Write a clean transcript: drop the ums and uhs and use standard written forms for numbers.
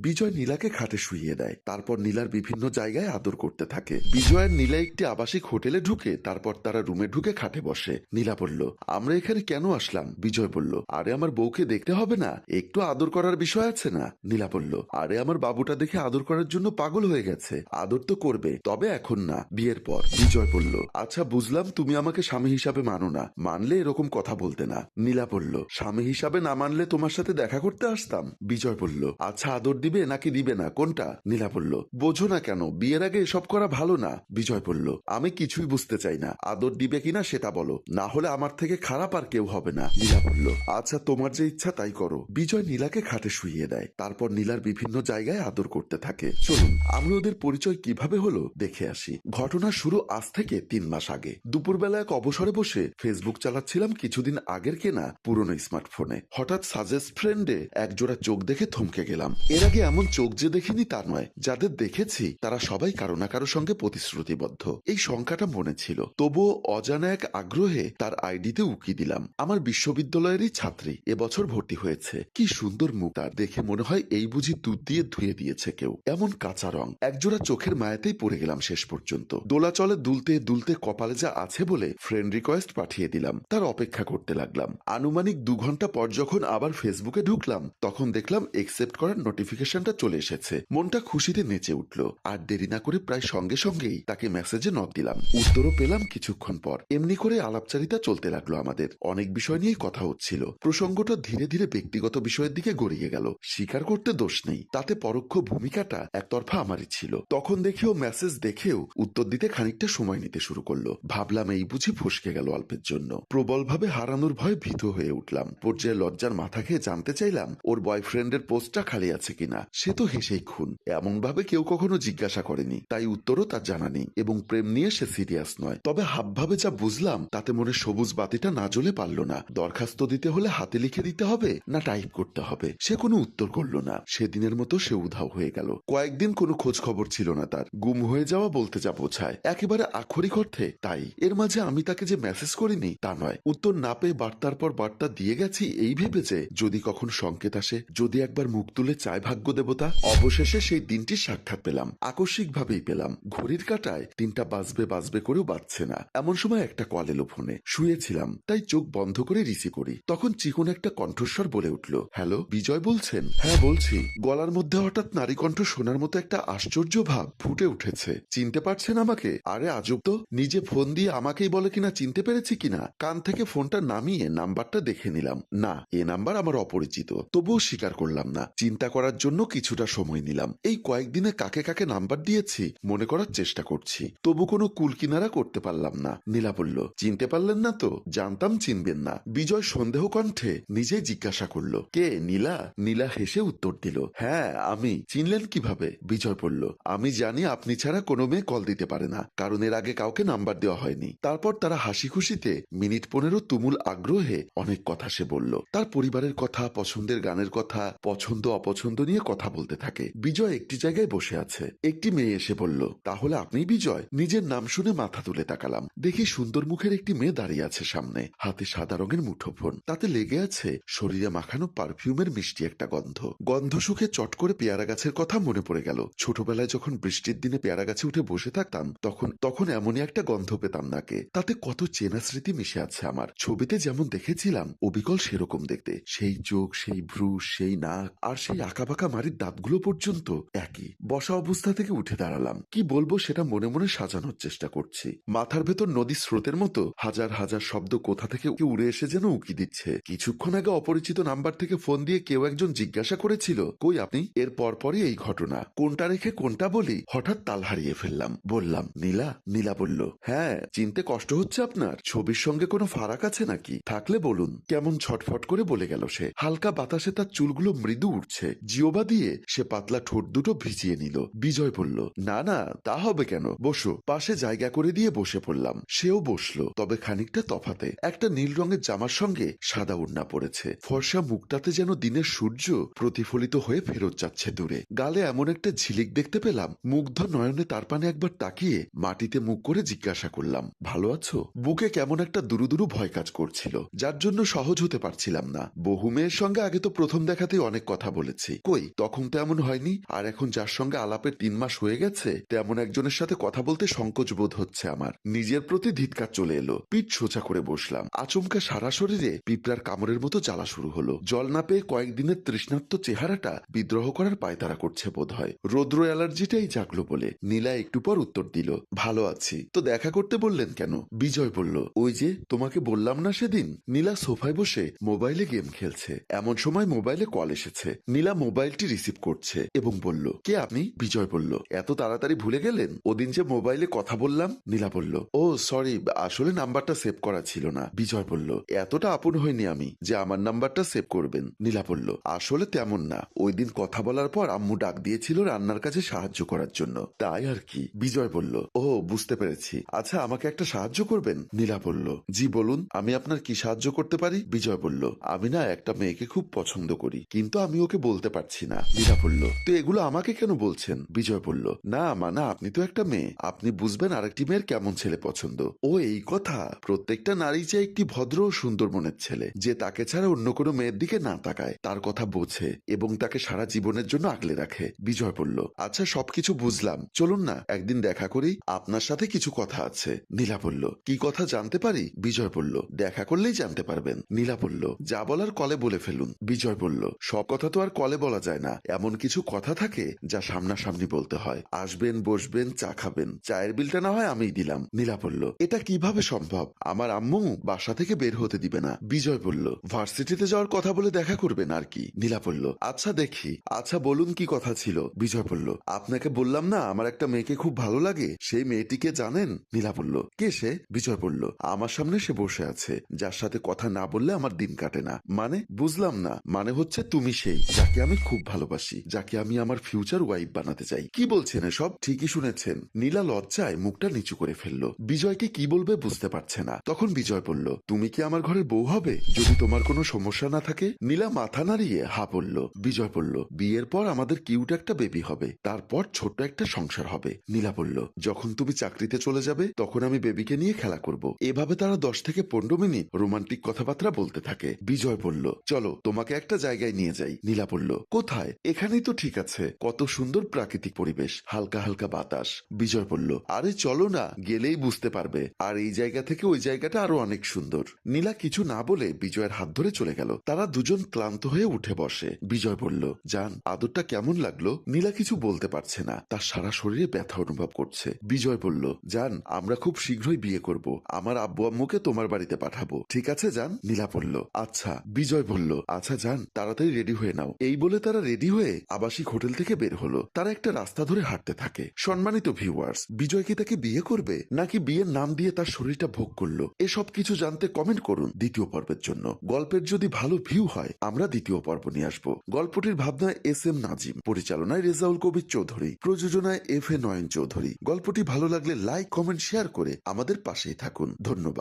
বিজয় নীলাকে খাটে শুইয়ে দেয়। তারপর নীলার বিভিন্ন জায়গায় আদর করতে থাকে। বিজয়ের নীলা একটি আবাসিক হোটেলে ঢুকে তারপর তারা রুমে ঢুকে খাটে বসে। নীলা বলল, আমরা এখানে কেন আসলাম? বিজয় বলল, আরে আমার বউকে দেখতে হবে না, একটু আদর করার বিষয় আছে না? নীলা বলল, আরে আমার বাবুটা দেখে আদর করার জন্য পাগল হয়ে গেছে, আদর তো করবে, তবে এখন না, বিয়ের পর। বিজয় বলল, আচ্ছা বুঝলাম তুমি আমাকে স্বামী হিসাবে মানো না, মানলে এরকম কথা বলতে না। নীলা বলল, স্বামী হিসাবে না মানলে তোমার সাথে দেখা করতে আসতাম? বিজয় বলল, আচ্ছা আদর দিবে নাকি দিবে না, কোনটা? নীলা বলল, বোঝো না কেন, বিয়ের আগে এসব করা ভালো না। বিজয় বলল, আমি কিছুই বুঝতে চাই না, আদর দিবে কিনা সেটা বলো, না হলে আমার থেকে খারাপ আর কেউ হবে না। নীলা বলল, আচ্ছা তোমার যে ইচ্ছা তাই করো। বিজয় নীলাকে খাটে শুইয়ে দেয়। তারপর নীলার বিভিন্ন জায়গায় আদর করতে থাকে। চলুন আমরা ওদের পরিচয় কিভাবে হলো দেখে আসি। ঘটনা শুরু আজ থেকে 3 মাস আগে। দুপুরবেলা এক অবসরে বসে ফেসবুক চালাচ্ছিলাম কিছুদিন আগের কেনা পুরনো স্মার্টফোনে। হঠাৎ সাজেস্ট ফ্রেন্ডে এক জোড়া চোখ দেখে থমকে গেলাম। এর আগে এমন চোখ যে দেখিনি তা নয়, যাদের দেখেছি তারা সবাই কারো না কারো সঙ্গে প্রতিশ্রুতিবদ্ধ। এই সংখ্যাটা মনে ছিল, তবুও অজানা এক আগ্রহে তার আইডিতে উকি দিলাম। আমার বিশ্ববিদ্যালয়েরই ছাত্রী, এবছর ভর্তি হয়েছে। কি সুন্দর মুখ তার, দেখে মনে হয় এই বুঝি দুধ দিয়ে ধুয়ে দিয়েছে কেউ, এমন কাঁচা রং। একজোড়া চোখের মায়াতেই পড়ে গেলাম শেষ পর্যন্ত। দোলাচলে দুলতে দুলতে কপালে যা আছে বলে ফ্রেন্ড রিকোয়েস্ট পাঠিয়ে দিলাম। তার অপেক্ষা করতে লাগলাম। আনুমানিক 2 ঘন্টা পর যখন আবার ফেসবুকে ঢুকলাম তখন দেখলাম একসেপ্ট করার নোটিফিকেশনটা চলে এসেছে। মনটা খুশিতে নেচে উঠল। আর দেরি না করে প্রায় সঙ্গে সঙ্গেই তাকে মেসেজে নক দিলাম। উত্তরও পেলাম কিছুক্ষণ পর। এমনি করে আলাপচারিতা চলতে লাগলো আমাদের। অনেক বিষয় নিয়েই কথা হচ্ছিল। প্রসঙ্গটা ধীরে ধীরে ব্যক্তিগত বিষয়ের দিকে গড়িয়ে গেল। স্বীকার করতে দোষ নেই, তাতে পরোক্ষ ভূমিকাটা একতরফা আমারই ছিল। তখন দেখেও মেসেজ দেখেও উত্তর দিতে খানিকটা সময় নিতে শুরু করলো। ভাবলাম এই বুঝি ফসকে গেল অল্পের জন্য। প্রবলভাবে হারানোর ভয়ে ভীত হয়ে উঠলাম। পর্যায়ে লজ্জার মাথা খেয়ে জানতে চাইলাম ওর বয়ফ্রেন্ডের পোস্টটা খালি আছে কিনা। সে তো হেসেই খুন, এমন ভাবে কেউ কখনো জিজ্ঞাসা করেনি, তাই উত্তরও তার জানা নেই। এবং প্রেম নিয়ে সে সিরিয়াস নয়। তবে হাবভাবে যা বুঝলাম তাতে মনে সবুজ বাতিটা না জ্বলে পারল না। দরখাস্ত দিতে হলে হাতে লিখে দিতে হবে না টাইপ করতে হবে, সে কোনো উত্তর করল না। সেদিনের মতো সে উধাও হয়ে গেল। কয়েকদিন কোনো খোঁজ খবর ছিল না তার। গুম হয়ে যাওয়া বলতে যা বোঝায়, একেবারে আক্ষরিক অর্থে তাই। এর মাঝে আমি তাকে যে মেসেজ করিনি তা নয়, উত্তর না পেয়ে বার্তার পর বার্তা দিয়ে গেছি এই ভেবে যে যদি কখন সংকেত আসে, যদি একবার মুখ তুলে চায় ভাগ্য দেবতা। অবশেষে সেই দিনটির সাক্ষাৎ পেলাম, আকস্মিক ভাবেই পেলাম। ঘড়ির কাঁটায় 3টা বাজবে বাজবে করেও বাজছে না, এমন সময় একটা কল এলো ফোনে। শুয়েছিলাম তাই চোখ বন্ধ করে রিসিভ করি। তখন চিকন একটা কণ্ঠস্বর বলে উঠল, হ্যালো বিজয় বলছেন? হ্যাঁ বলছি। গলার মধ্যে হঠাৎ নারী কণ্ঠ শোনার মতো একটা আশ্চর্য ভাব ফুটে উঠেছে। চিনতে পারছেন আমাকে? আরে আজব তো, নিজে ফোন দিয়ে আমাকেই বলে কিনা চিনতে পেরেছি কিনা। কান থেকে ফোনটা নামিয়ে নাম্বারটা দেখে নিলাম। না, এ নাম্বার আমার অপরিচিত। তবুও স্বীকার করলাম না। চিন্তা করার জন্য কিছুটা সময় নিলাম। এই কয়েকদিনে কাকে কাকে নাম্বার দিয়েছি মনে করার চেষ্টা করছি, তবু কোনো কুলকিনারা করতে পারলাম না। নীলা বলল, চিনতে পারলেন না তো? জানতাম চিনবেন না। বিজয় সন্দেহ কণ্ঠে নিজেই জিজ্ঞাসা করল, কে নীলা? নীলা হেসে উত্তর দিল, হ্যাঁ আমি। চিনলেন কিভাবে? বিজয় বলল, আমি জানি আপনি ছাড়া কোনো মেয়ে কল দিতে পারে না, কারণ এর আগে কাউকে নাম্বার দেওয়া হয়নি। তারপর তারা হাসি খুশিতে মিনিট 15 তুমুল আগ্রহে অনেক কথা সে বলল। তার পরিবারের কথা, পছন্দের গানের কথা, পছন্দ অপছন্দ নিয়ে কথা বলতে থাকে। বিজয় একটি জায়গায় বসে আছে। একটি মেয়ে এসে বলল, তাহলে আপনি বিজয়? নিজের নাম শুনে মাথা তুলে তাকালাম। দেখি সুন্দর মুখের একটি মেয়ে দাঁড়িয়ে আছে সামনে, হাতে সাদা রঙের মুঠোফোন। তাতে লেগে আছে শরীরে মাখানো পারফিউমের মিষ্টি একটা গন্ধ। গন্ধ সুখে চট করে পেয়ারা গাছের কথা মনে পড়ে গেল। ছোটবেলায় যখন বৃষ্টির দিনে পেয়ারা গাছে উঠে বসে থাকতাম তখন এমনই একটা গন্ধ পেতাম নাকে। তাতে কত চেনা স্মৃতি মিশে আছে আমার। ছবিতে যেমন দেখেছিলাম অবিকল সেরকম দেখতে। সেই চোখ, সেই ভ্রু, সেই নাক, আর সেই আঁকাবাঁকা মারির দাঁতগুলো পর্যন্ত একই। বসা অবস্থা থেকে উঠে দাঁড়ালাম। কি বলবো সেটা মনে মনে সাজানোর চেষ্টা করছি। মাথার ভেতর নদীর স্রোতের মতো হাজার হাজার শব্দ কোথা থেকে উড়ে এসে যেন উকি দিচ্ছে। কিছুক্ষণ আগে অপরিচিত নাম্বার থেকে ফোন দিয়ে কেউ একজন জিজ্ঞাসা করেছিল, কই আপনি? এর পরপরই এই ঘটনা। কোনটা রেখে কোনটা বলি হঠাৎ তাল হারিয়ে ফেললাম। বললাম, নীলা? নীলা বলল, হ্যাঁ। চিনতে কষ্ট হচ্ছে আপনার? ছবির সঙ্গে কোনো ফারাক আছে নাকি? থাকলে বলুন। কেমন ছটফট করে বলে গেল সে। হালকা বাতাসে তার চুলগুলো মৃদু উঠছে। জিওবা দিয়ে সে পাতলা ঠোঁট দুটো ভিজিয়ে নিল। বিজয় বলল, না না তা হবে কেন, বসো। পাশে জায়গা করে দিয়ে বসে পড়লাম। সেও বসলো, তবে খানিকটা তফাতে। একটা নীল রঙের জামার সঙ্গে সাদা ওড়না পড়েছে। ফর্সা মুখটাতে যেন দিনের সূর্য প্রতিফলিত হয়ে ফেরত যাচ্ছে দূরে। গালে এমন একটা ঝিলিক দেখতে পেলাম। মুগ্ধ নয়নে তার পানে একবার তাকিয়ে মাটিতে মুখ করে জিজ্ঞাসা করলাম, ভালো আছো? বুকে কেমন একটা দুরু দুরু ভয় কাজ করছিল, যার জন্য সহজ হতে পারছিলাম না। বহু মেয়ের সঙ্গে আগে তো প্রথম দেখাতেই অনেক কথা বলেছি, কই তখন তো এমন হয়নি, আর এখন যার সঙ্গে আলাপের 3 মাস হয়ে গেছে তেমন একজনের সাথে কথা বলতে সংকোচ বোধ হচ্ছে আমার। নিজের প্রতি ধিৎকার চলে এলো। পিঠ সোজা করে বসলাম। আচমকা সারা শরীরে পিঁপড়ার কামড়ের মতো জ্বালা শুরু হলো। জল না পেয়ে কয়েকদিনের তৃষ্ণার্ত চেহারাটা বিদ্রোহ করার পায়তারা করছে বোধ হয়। রৌদ্র অ্যালার্জিটাই জাগলো বলে। নীলা একটু পর উত্তর দিল, ভালো আছি। তো দেখা করতে বললেন কেন? বিজয় বলল, ওই যে তোমাকে বললাম না সেদিন। নীলা সোফায় বসে মোবাইলে গেম খেলছে। এমন সময় মোবাইলে কল এসেছে। নীলা মোবাইলটি রিসিভ করছে এবং বলল, কে আপনি? বিজয় বলল, এত তাড়াতাড়ি ভুলে গেলেন? ওদিন যে মোবাইলে কথা বললাম। নীলা বলল, ও সরি, আসলে নাম্বারটা সেভ করা ছিল না। বিজয় বলল, এতটা আপন হয়নি আমি যে আমার নাম্বারটা সেভ করবেন। নীলা বলল, আসলে তেমন না, ওই দিন কথা বলার পর আম্মু ডাক দিয়েছিল রান্নার কাজে সাহায্য করার জন্য, তাই আর কি। বিজয় বলল, ও বুঝতে পেরেছি। আচ্ছা, আমাকে একটা সাহায্য করবেন? নীলা বলল, জি বলুন, আমি আপনার কি সাহায্য করতে পারি? বিজয় বলল, আমি না একটা মেয়েকে খুব পছন্দ করি, কিন্তু আমি ওকে বলতে পারছি না। নীলা বলল, তো এগুলো আমাকে কেন বলছেন? বিজয় বলল, না মানে আপনি তো একটা মেয়ে, আপনি বুঝবেন আরেকটি মেয়ের কেমন ছেলে পছন্দ। ও এই কথা। প্রত্যেকটা নারী চাই একটি ভদ্র ও সুন্দর মনের ছেলে, যে তাকে ছাড়া অন্য কোনো মেয়ের দিকে না তাকায়, তার কথা বোঝে এবং তাকে সারা জীবনের জন্য আগলে রাখে। বিজয় বলল, আচ্ছা সবকিছু বুঝলাম, চলুন না একদিন দেখা করি, আপনার সাথে কিছু কথা আছে। নীলা বলল, কি কথা জানতে পারি? বিজয় বলল, দেখা করলেই জানতে পারবেন। নীলা বলল, যা বলার কলে বলে ফেলুন। বিজয় বলল, সব কথা তো আর কলে বলা যায় না, এমন কিছু কথা থাকে যা সামনাসামনি বলতে হয়। আসবেন, বসবেন, চা খাবেন, চায়ের বিলটা না হয় আমিই দিলাম। নীলা বলল, এটা কিভাবে সম্ভব? আমার আম্মু বাসা থেকে বের হতে দিবে না। বিজয় বলল, ভার্সিটিতে যাওয়ার কথা বলে দেখা করবেন আর কি। নীলা বলল, আচ্ছা দেখি। আচ্ছা বলুন কি কথা ছিল? বিজয় বলল, আপনাকে বললাম না আমার একটা মেয়েকে খুব ভালো লাগে, সেই মেয়েটিকে জানেন? নীলা বলল, কে সে? বিজয় বলল, আমার সামনে সে বসে আছে, যার সাথে কথা না বললে আমার দিন কাটে না। মানে বুঝলাম না। মানে হচ্ছে তুমি সেই, যাকে আমি খুব ভালোবাসি, যাকে আমি আমার ফিউচার ওয়াইফ বানাতে চাই। কি বলছেন এসব? ঠিকই শুনেছেন। নীলা লজ্জায় মুখটা নিচু করে ফেললো। বিজয়কে কি বলবে বুঝতে পারছে না। তখন বিজয় বলল, তুমি কি আমার ঘরের বউ হবে যদি তোমার কোনো সমস্যা না থাকে? নীলা মাথা নাড়িয়ে হা বলল। বিজয় বলল, বিয়ের পর আমাদের কিউট একটা বেবি হবে, তারপর ছোট্ট একটা সংসার হবে। নীলা বলল, যখন তুমি চাকরিতে চলে যাবে তখন আমি বেবিকে নিয়ে খেলা করব। এভাবে তারা 10 থেকে 15 মিনিট রোমান্টিক কথাবার্তা বলতে থাকে। বিজয় বলল, চলো তোমাকে একটা জায়গায় নিয়ে যাই। নীলা বলল, কোথায়? এখানেই তো ঠিক আছে, কত সুন্দর প্রাকৃতিক পরিবেশ, হালকা হালকা বাতাস। বিজয় বলল, আরে চলো না, গেলেই বুঝতে পারবে, আর এই জায়গা থেকে ওই জায়গাটা আরো অনেক সুন্দর। নীলা কিছু না বলে বিজয়ের হাত ধরে চলে গেল। তারা দুজন ক্লান্ত হয়ে উঠে বসে। বিজয় বলল, জান আদরটা কেমন লাগলো? নীলা কিছু বলতে পারছে না, তার সারা শরীরে ব্যথা অনুভব করছে। বিজয় বলল, জান আমরা খুব শীঘ্রই বিয়ে করব, আমার আব্বু আম্মুকে তোমার বাড়িতে পাঠাবো, ঠিক আছে জান? নীলা বলল, আচ্ছা। বিজয় বলল, আচ্ছা জান তাড়াতাড়ি রেডি হয়ে নাও। এই বলে তারা রেডি হয়ে আবাসিক হোটেল থেকে বের হলো। তারা একটা রাস্তা ধরে হাঁটতে থাকে। সম্মানিত ভিউয়ার্স, বিজয় কি তাকে বিয়ে করবে নাকি বিয়ের নাম দিয়ে তার শরীরটা ভোগ করলো? এসব কিছু জানতে কমেন্ট করুন দ্বিতীয় পর্বের জন্য। গল্পের যদি ভালো ভিউ হয় আমরা দ্বিতীয় পর্ব নিয়ে আসবো। গল্পটির ভাবনায় এস.এম. নাজিম, পরিচালনায় রেজাউল কবির চৌধুরী, প্রযোজনায় এফ.এ. নয়ন চৌধুরী। গল্পটি ভালো লাগলে লাইক, কমেন্ট, শেয়ার করে আমাদের পাশেই থাকুন। ধন্যবাদ।